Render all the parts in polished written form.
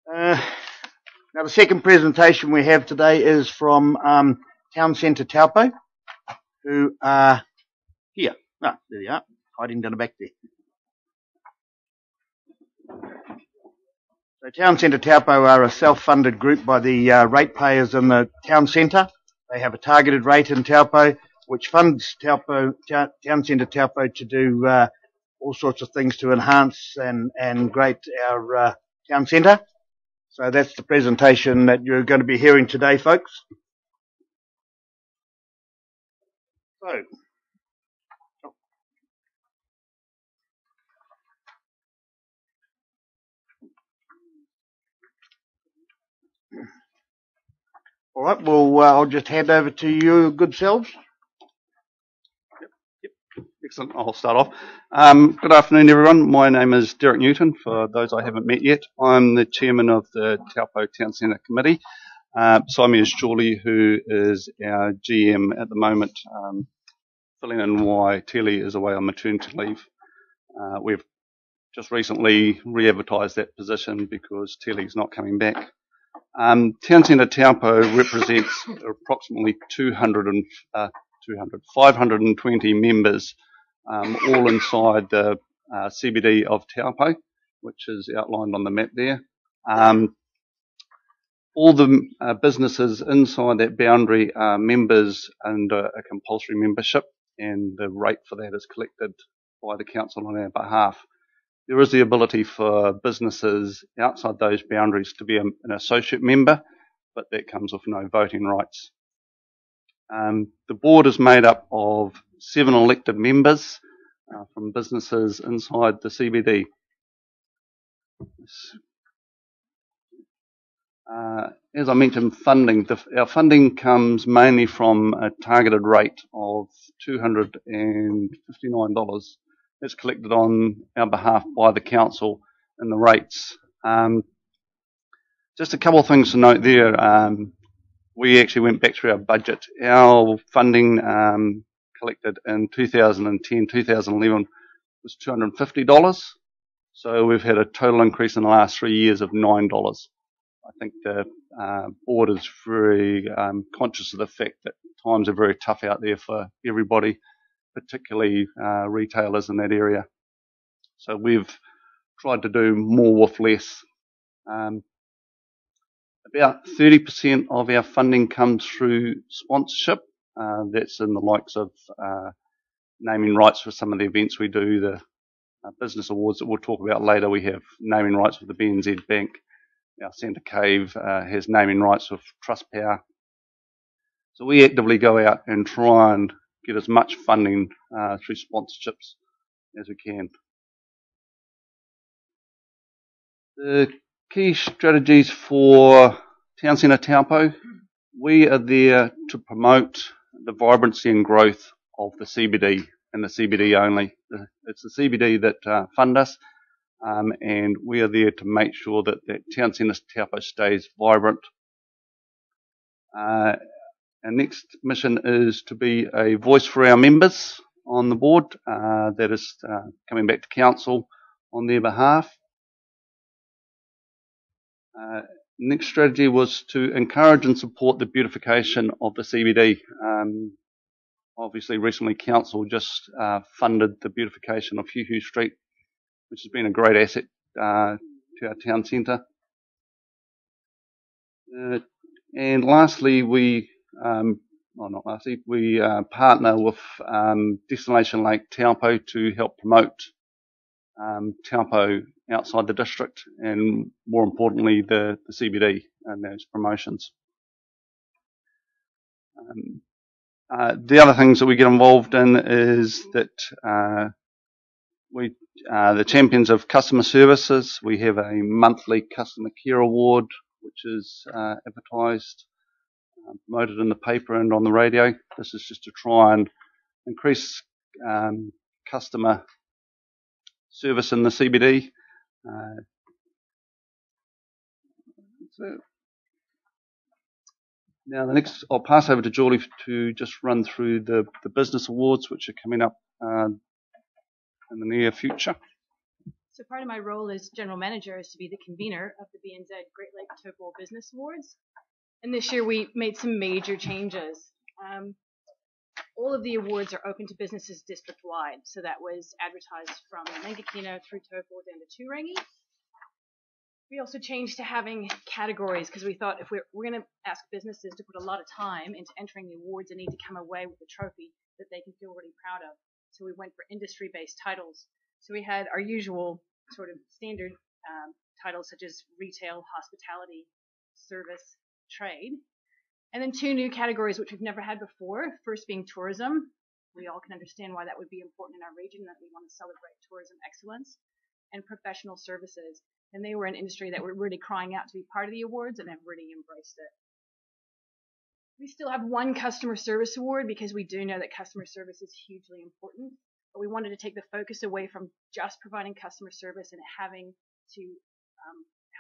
Now the second presentation we have today is from Town Centre Taupo, who are here. Ah, there they are, hiding down the back there. So Town Centre Taupo are a self-funded group by the ratepayers in the town centre. They have a targeted rate in Taupo, which funds Town Centre Taupo to do all sorts of things to enhance and grade our town centre. So that's the presentation that you're going to be hearing today, folks. So, all right, well, I'll just hand over to you, good selves. Excellent. I'll start off. Good afternoon, everyone. My name is Derek Newton. For those I haven't met yet, I'm the chairman of the Taupo Town Centre Committee. Beside me is Julie, who is our GM at the moment, filling in why Telly is away on maternity leave. We've just recently re-advertised that position because Telly's not coming back. Town Centre Taupo represents approximately 520 members, all inside the CBD of Taupo, which is outlined on the map there. All the businesses inside that boundary are members under a compulsory membership, and the rate for that is collected by the council on our behalf. There is the ability for businesses outside those boundaries to be an associate member, but that comes with no voting rights. The board is made up of 7 elected members from businesses inside the CBD. As I mentioned, funding. Our funding comes mainly from a targeted rate of $259. That's collected on our behalf by the council in the rates. Just a couple of things to note there. We actually went back through our budget. Our funding collected in 2010, 2011 was $250. So we've had a total increase in the last 3 years of $9. I think the board is very conscious of the fact that times are very tough out there for everybody, particularly retailers in that area. So we've tried to do more with less. About 30% of our funding comes through sponsorship. That's in the likes of naming rights for some of the events we do, the business awards that we'll talk about later. We have naming rights with the BNZ Bank. Our Centre Cave has naming rights with Trustpower. So we actively go out and try and get as much funding through sponsorships as we can. The key strategies for Town Centre Taupo: we are there to promote the vibrancy and growth of the CBD and the CBD only. It's the CBD that fund us, and we are there to make sure that Town Centre Taupo stays vibrant. Our next mission is to be a voice for our members on the board. That is coming back to council on their behalf. Next strategy was to encourage and support the beautification of the CBD. Obviously, recently council just funded the beautification of Hiahia Street, which has been a great asset to our town centre. And lastly, we partner with Destination Lake Taupo to help promote Taupo outside the district, and more importantly the CBD and those promotions. The other things that we get involved in is that we the champions of customer services. We have a monthly customer care award, which is advertised, promoted in the paper and on the radio. This is just to try and increase customer service in the CBD. Now the next, I'll pass over to Julie to just run through the business awards, which are coming up in the near future. So part of my role as general manager is to be the convener of the BNZ Great Lake Taupo Business Awards. And this year we made some major changes. All of the awards are open to businesses district-wide. So that was advertised from Mangakino through Taupo down to Turangi. We also changed to having categories because we thought if we're going to ask businesses to put a lot of time into entering the awards, they need to come away with a trophy that they can feel really proud of. So we went for industry-based titles. So we had our usual sort of standard titles such as retail, hospitality, service, trade. And then two new categories which we've never had before. First being tourism. We all can understand why that would be important in our region, that we want to celebrate tourism excellence. And professional services. And they were an industry that were really crying out to be part of the awards and have really embraced it. We still have one customer service award because we do know that customer service is hugely important. But we wanted to take the focus away from just providing customer service and having to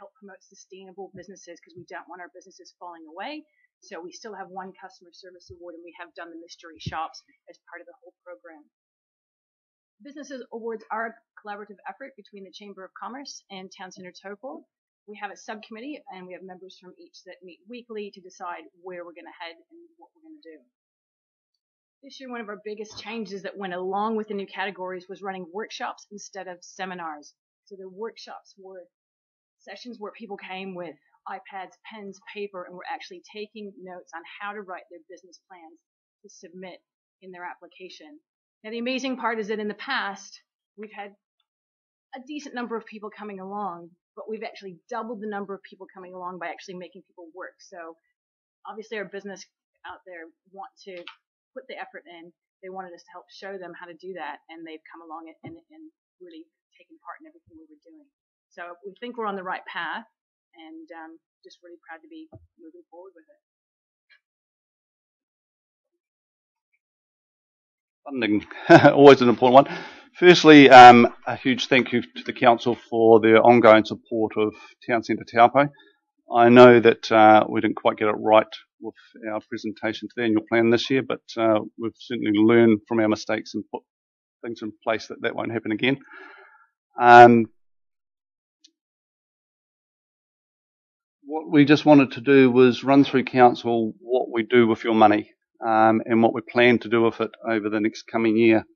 help promote sustainable businesses because we don't want our businesses falling away. So we still have one customer service award, and we have done the mystery shops as part of the whole program. Businesses awards are a collaborative effort between the Chamber of Commerce and Town Centre Taupo. We have a subcommittee, and we have members from each that meet weekly to decide where we're going to head and what we're going to do. This year, one of our biggest changes that went along with the new categories was running workshops instead of seminars. So the workshops were sessions where people came with iPads, pens, paper, and were actually taking notes on how to write their business plans to submit in their application. Now, the amazing part is that in the past, we've had a decent number of people coming along, but we've actually doubled the number of people coming along by actually making people work. So obviously our business out there want to put the effort in. They wanted us to help show them how to do that, and they've come along and really taken part in everything we were doing. So we think we're on the right path, and just really proud to be moving forward with it. Funding, always an important one. Firstly, a huge thank you to the Council for their ongoing support of Town Centre Taupo. I know that we didn't quite get it right with our presentation to the annual plan this year, but we've certainly learned from our mistakes and put things in place that won't happen again. What we just wanted to do was run through Council what we do with your money. And what we plan to do with it over the next coming year.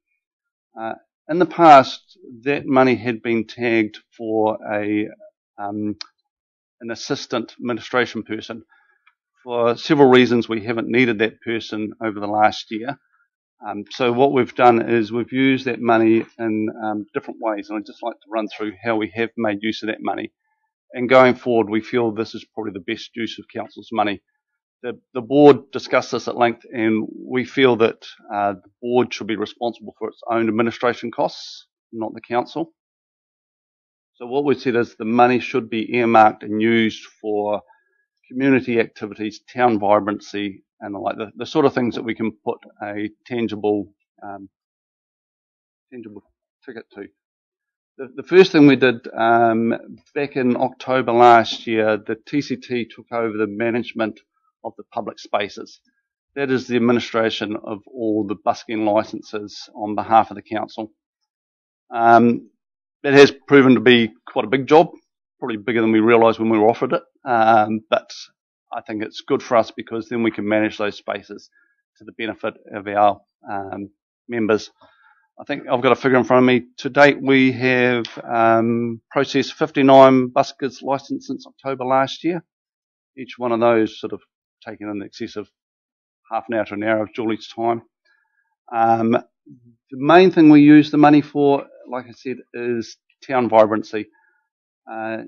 In the past, that money had been tagged for an assistant administration person. For several reasons, we haven't needed that person over the last year. So what we've done is we've used that money in different ways, and I'd just like to run through how we have made use of that money. And going forward, we feel this is probably the best use of Council's money. The board discussed this at length, and we feel that the board should be responsible for its own administration costs, not the council. So what we said is the money should be earmarked and used for community activities, town vibrancy, and the sort of things that we can put a tangible ticket to. The first thing we did back in October last year, the TCT took over the management of the public spaces. That is the administration of all the busking licences on behalf of the council. That has proven to be quite a big job, probably bigger than we realised when we were offered it, but I think it's good for us because then we can manage those spaces to the benefit of our members. I think I've got a figure in front of me. To date, we have processed 59 buskers licences since October last year. Each one of those sort of taken in excess of half an hour to an hour of Julie's time. The main thing we use the money for, like I said, is town vibrancy.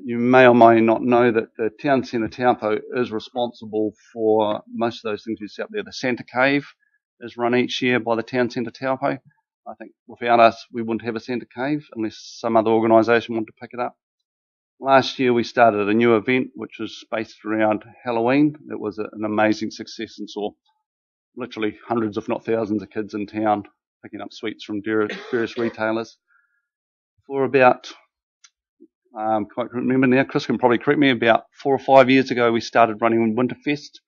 You may or may not know that the Town Centre Taupo is responsible for most of those things you see up there. The Santa Cave is run each year by the Town Centre Taupo. I think without us, we wouldn't have a Santa Cave unless some other organisation wanted to pick it up. Last year we started a new event which was based around Halloween. It was an amazing success and saw literally hundreds if not thousands of kids in town picking up sweets from various retailers. For about, can't remember now, Chris can probably correct me, about 4 or 5 years ago we started running Winterfest.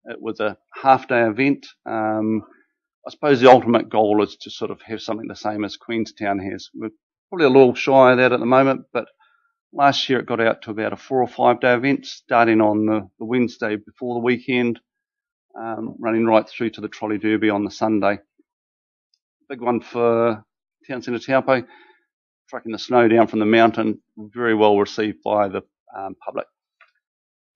It was a half-day event. I suppose the ultimate goal is to sort of have something the same as Queenstown has. We're probably a little shy of that at the moment, but last year it got out to about a 4 or 5 day event, starting on the Wednesday before the weekend, running right through to the Trolley Derby on the Sunday. Big one for Town Centre Taupo, trucking the snow down from the mountain, very well received by the public.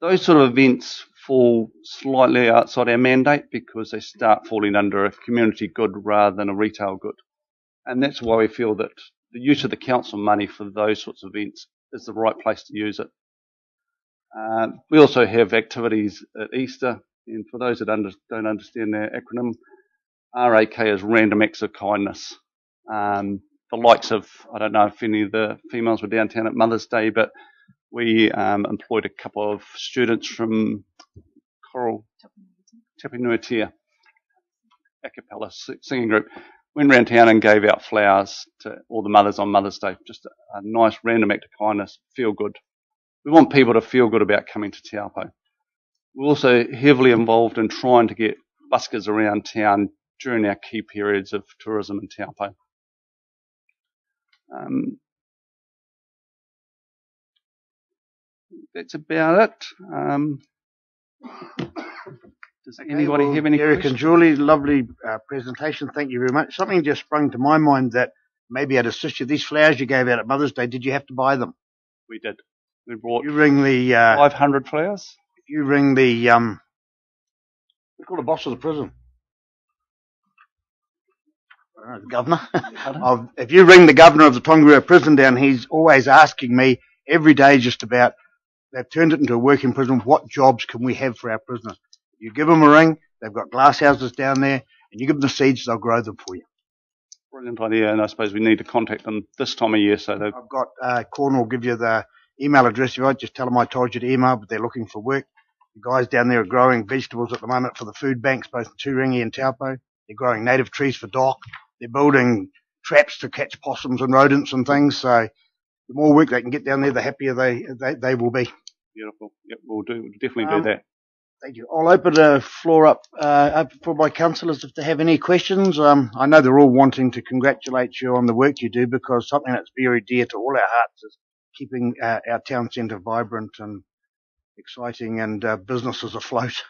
Those sort of events fall slightly outside our mandate because they start falling under a community good rather than a retail good. And that's why we feel that the use of the council money for those sorts of events is the right place to use it. We also have activities at Easter, and for those that don't understand their acronym, RAK is Random Acts of Kindness. The likes of, I don't know if any of the females were downtown at Mother's Day, but we employed a couple of students from Taupo-Kaingaroa a cappella singing group, went around town and gave out flowers to all the mothers on Mother's Day. Just a nice random act of kindness, feel good. We want people to feel good about coming to Taupo. We're also heavily involved in trying to get buskers around town during our key periods of tourism in Taupo. That's about it. Does anybody have any Derek questions? and Julie, lovely presentation. Thank you very much. Something just sprung to my mind that maybe I'd assist you. These flowers you gave out at Mother's Day, did you have to buy them? We did. We brought You ring the 500 flowers. you ring the what's called the boss of the prison? I don't know, the governor. If you ring the governor of the Tongariro prison down, he's always asking me every day just about, they've turned it into a working prison, what jobs can we have for our prisoners? You give them a ring, they've got glass houses down there, and you give them the seeds, they'll grow them for you. Brilliant idea, and I suppose we need to contact them this time of year. So I've got Cornwall will give you the email address if you want. Just tell them I told you to email, but they're looking for work. The guys down there are growing vegetables at the moment for the food banks, both in Turangi and Taupo. They're growing native trees for dock. They're building traps to catch possums and rodents and things. So the more work they can get down there, the happier they will be. beautiful. Yep, we'll definitely do that. Thank you. I'll open the floor up for my councillors if they have any questions. I know they're all wanting to congratulate you on the work you do, because something that's very dear to all our hearts is keeping our town centre vibrant and exciting and businesses afloat.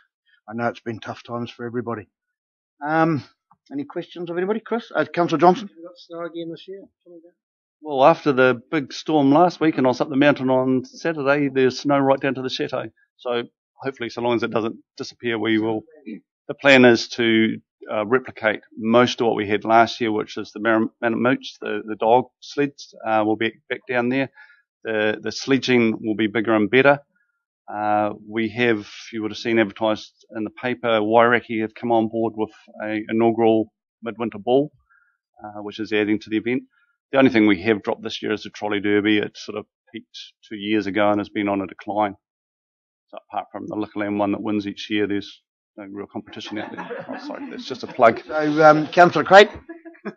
I know it's been tough times for everybody. Any questions of anybody? Chris? Councillor Johnson? We've got snow again this year. Well, after the big storm last week and I was up the mountain on Saturday, there's snow right down to the chateau. So hopefully, so long as it doesn't disappear, we will. The plan is to replicate most of what we had last year, which is the Mooch, the dog sleds, will be back down there. The sledging will be bigger and better. We have, you would have seen advertised in the paper, Wairaki have come on board with an inaugural midwinter ball, which is adding to the event. The only thing we have dropped this year is the trolley derby. It sort of peaked 2 years ago and has been on a decline. So apart from the Liquorland one that wins each year, there's no real competition out there. Oh, sorry, that's just a plug. So, Councillor Craig? Yeah,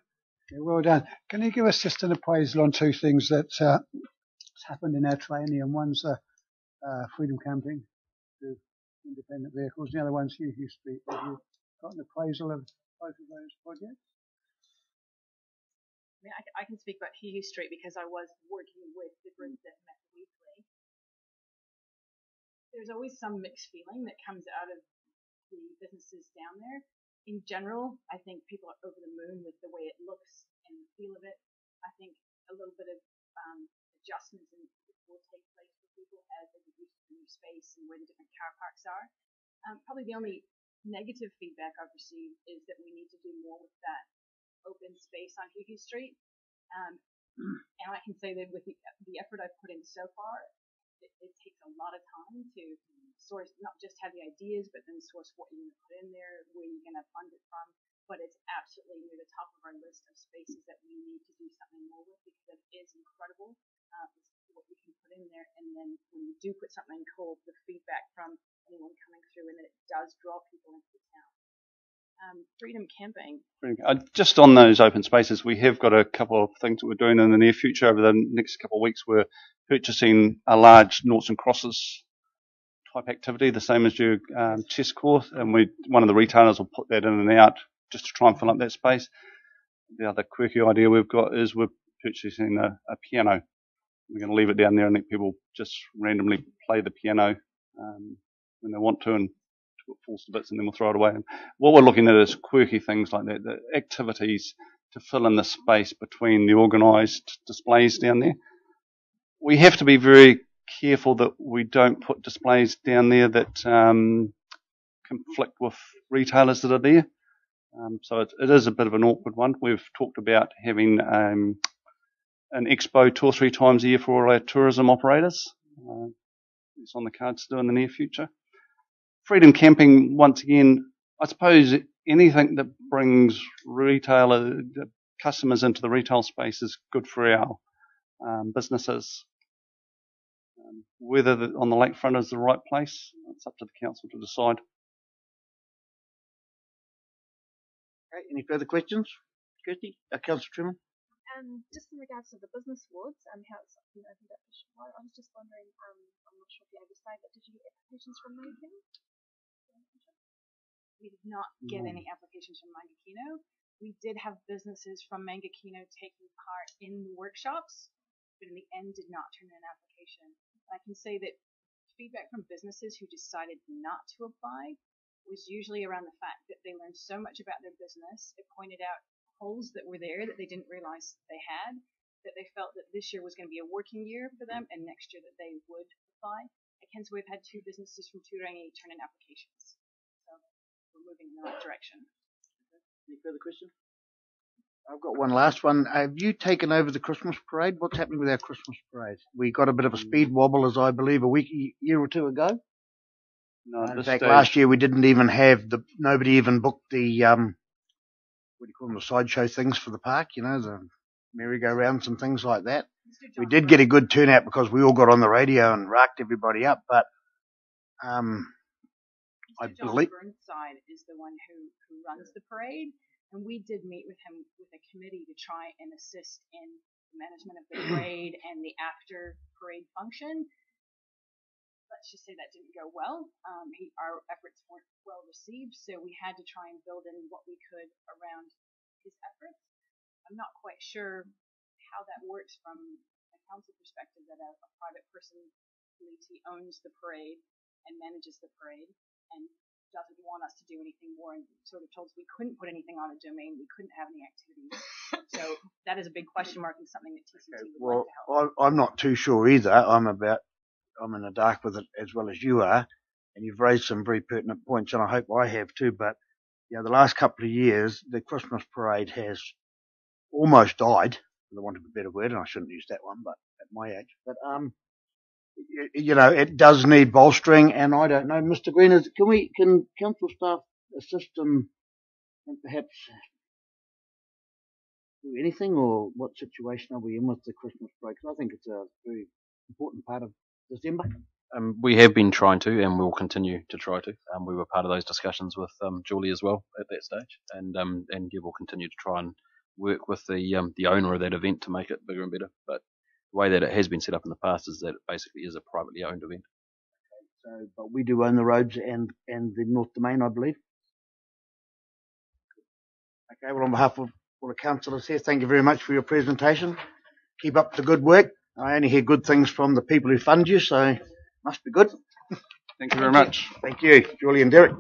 well done. Can you give us just an appraisal on two things that's happened in our training? And one's freedom camping to independent vehicles, and the other one's Hiahia Street. Have you got an appraisal of both of those projects? I mean, I can speak about Hiahia Street because I was working with the group that met weekly. There's always some mixed feeling that comes out of the businesses down there. In general, I think people are over the moon with the way it looks and the feel of it. I think a little bit of adjustments will take place for people as they get used to the new space and where the different car parks are. Probably the only negative feedback I've received is that we need to do more with that open space on Hiahia Street. And I can say that with the effort I've put in so far, it takes a lot of time to source, not just have the ideas, but then source what you're going to put in there, where you're going to fund it from. But it's absolutely near the top of our list of spaces that we need to do something more with, because it is incredible what we can put in there. And then when we do put something cool, the feedback from anyone coming through, and that it does draw people into the town. Freedom camping. Just on those open spaces, we have got a couple of things that we're doing in the near future. Over the next couple of weeks, we're purchasing a large noughts and crosses type activity, the same as your chess course, and one of the retailers will put that in and out just to try and fill up that space. The other quirky idea we've got is we're purchasing a piano. We're going to leave it down there and let people just randomly play the piano when they want to, and till it falls to bits, and then we'll throw it away. And what we're looking at is quirky things like that, the activities to fill in the space between the organised displays down there. We have to be very careful that we don't put displays down there that conflict with retailers that are there. So it is a bit of an awkward one. We've talked about having an expo 2 or 3 times a year for all our tourism operators. It's on the cards to do in the near future. Freedom camping, once again, I suppose anything that brings customers into the retail space is good for our businesses. Whether on the lakefront is the right place, it's up to the council to decide. Okay, any further questions? Kirsty? Councillor Truman? Just in regards to the business awards and how it's been opened up for Shawai, I was just wondering, I'm not sure if you're able to say, but did you get applications from Mangakino? We did not get any applications from Mangakino. We did have businesses from Mangakino taking part in the workshops, but in the end did not turn in an application. I can say that feedback from businesses who decided not to apply was usually around the fact that they learned so much about their business. It pointed out holes that were there that they didn't realize they had, that they felt that this year was going to be a working year for them and next year that they would apply. Hence, we've had 2 businesses from Turangi turn in applications. So we're moving in the right direction. Any further questions? I've got one last one. Have you taken over the Christmas parade? What's happening with our Christmas parade? We got a bit of a speed wobble, as I believe, a year or 2 ago. No, In fact, last year we didn't even have nobody even booked the, what do you call them, the sideshow things for the park, the merry-go-rounds and things like that. We did get a good turnout because we all got on the radio and racked everybody up, but I believe Burnside is the one who runs the parade, and we did meet with him with a committee to try and assist in the management of the parade and the after parade function. Let's just say that didn't go well. Our efforts weren't well received, so we had to try and build in what we could around his efforts. I'm not quite sure how that works from a council perspective, that a private person believes he owns the parade and manages the parade and doesn't want us to do anything more, and sort of told us we couldn't put anything on a domain, we couldn't have any activities. So that is a big question mark and something that TCT would like to help. I'm not too sure either. I'm in the dark with it as well as you are, and you've raised some very pertinent points, and I hope I have too. But the last couple of years, the Christmas parade has almost died, for the want of a better word, and I shouldn't use that one, but at my age. But it does need bolstering, and I don't know, Mr. Green, can council staff assist and perhaps do anything, or what situation are we in with the Christmas parade? Because I think it's a very important part of December. We have been trying to, and we'll continue to try to. We were part of those discussions with Julie as well at that stage, and we'll continue to try and work with the owner of that event to make it bigger and better. But the way that it has been set up in the past is that it basically is a privately owned event. So, but we do own the roads and the North Domain, I believe. Okay, well, on behalf of all the councillors here, thank you very much for your presentation. Keep up the good work. I only hear good things from the people who fund you, so must be good. Thank you very much. Thank you, Julie and Derek.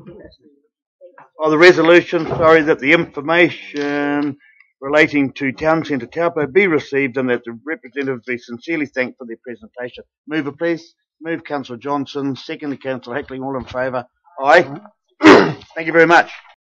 The resolution, that the information relating to Town Centre Taupo be received and that the representatives be sincerely thanked for their presentation. Mover, please. Move, Councillor Johnson. Second, Councillor Hackling. All in favour? Aye. Thank you very much.